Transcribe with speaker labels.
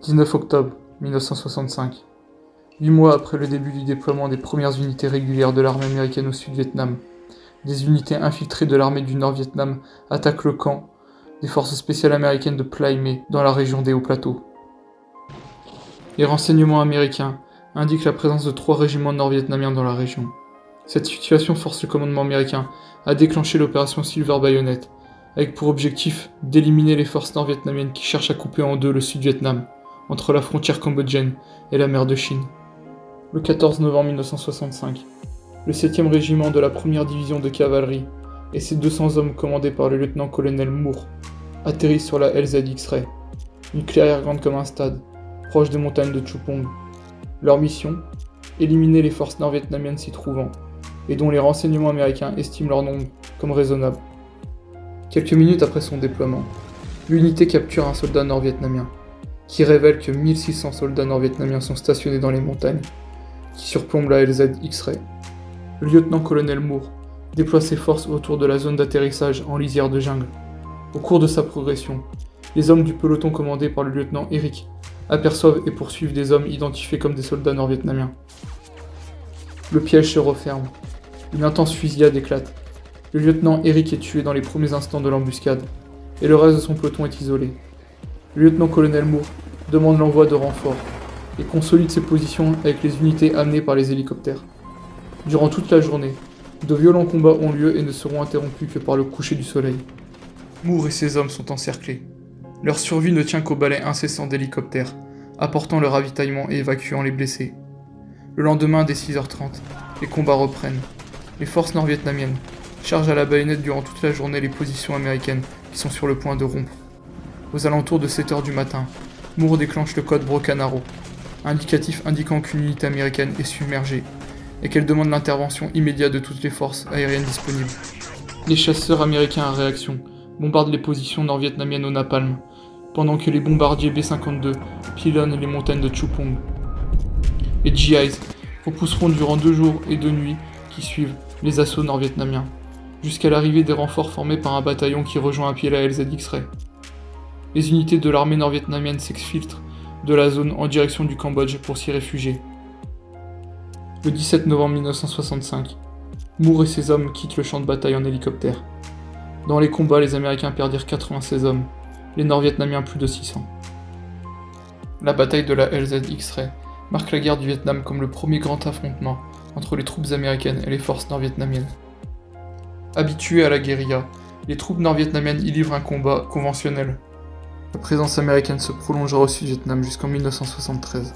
Speaker 1: 19 octobre 1965. 8 mois après le début du déploiement des premières unités régulières de l'armée américaine au Sud-Vietnam, des unités infiltrées de l'armée du Nord-Vietnam attaquent le camp des forces spéciales américaines de Plai Me dans la région des Hauts-Plateaux. Les renseignements américains indiquent la présence de 3 régiments nord-vietnamiens dans la région. Cette situation force le commandement américain à déclencher l'opération Silver Bayonet, avec pour objectif d'éliminer les forces nord-vietnamiennes qui cherchent à couper en deux le Sud-Vietnam, entre la frontière cambodgienne et la mer de Chine. Le 14 novembre 1965, le 7e régiment de la 1re division de cavalerie et ses 200 hommes commandés par le lieutenant-colonel Moore atterrissent sur la LZX-Ray, une clairière grande comme un stade, proche des montagnes de Chupong. Leur mission, éliminer les forces nord-vietnamiennes s'y trouvant, et dont les renseignements américains estiment leur nombre comme raisonnable. Quelques minutes après son déploiement, l'unité capture un soldat nord-vietnamien, qui révèle que 1600 soldats nord-vietnamiens sont stationnés dans les montagnes, qui surplombent la LZX-Ray. Le lieutenant-colonel Moore déploie ses forces autour de la zone d'atterrissage en lisière de jungle. Au cours de sa progression, les hommes du peloton commandé par le lieutenant Eric aperçoivent et poursuivent des hommes identifiés comme des soldats nord-vietnamiens. Le piège se referme. Une intense fusillade éclate. Le lieutenant Eric est tué dans les premiers instants de l'embuscade, et le reste de son peloton est isolé. Le lieutenant-colonel Moore demande l'envoi de renforts, et consolide ses positions avec les unités amenées par les hélicoptères. Durant toute la journée, de violents combats ont lieu et ne seront interrompus que par le coucher du soleil. Moore et ses hommes sont encerclés. Leur survie ne tient qu'au balai incessant d'hélicoptères, apportant le ravitaillement et évacuant les blessés. Le lendemain, dès 6h30, les combats reprennent. Les forces nord-vietnamiennes chargent à la baïonnette durant toute la journée les positions américaines qui sont sur le point de rompre. Aux alentours de 7h du matin, Moore déclenche le code Broken Arrow, indicatif indiquant qu'une unité américaine est submergée et qu'elle demande l'intervention immédiate de toutes les forces aériennes disponibles. Les chasseurs américains en réaction bombardent les positions nord-vietnamiennes au napalm, pendant que les bombardiers B-52 pilonnent les montagnes de Chupong. Les GIs repousseront durant 2 jours et 2 nuits qui suivent les assauts nord-vietnamiens, jusqu'à l'arrivée des renforts formés par un bataillon qui rejoint à pied la LZX-Ray. Les unités de l'armée nord-vietnamienne s'exfiltrent de la zone en direction du Cambodge pour s'y réfugier. Le 17 novembre 1965, Moore et ses hommes quittent le champ de bataille en hélicoptère. Dans les combats, les Américains perdirent 96 hommes, les Nord-Vietnamiens plus de 600. La bataille de la LZX-Ray marque la guerre du Vietnam comme le premier grand affrontement entre les troupes américaines et les forces nord-vietnamiennes. Habituées à la guérilla, les troupes nord-vietnamiennes y livrent un combat conventionnel. La présence américaine se prolongera au Sud-Vietnam jusqu'en 1973.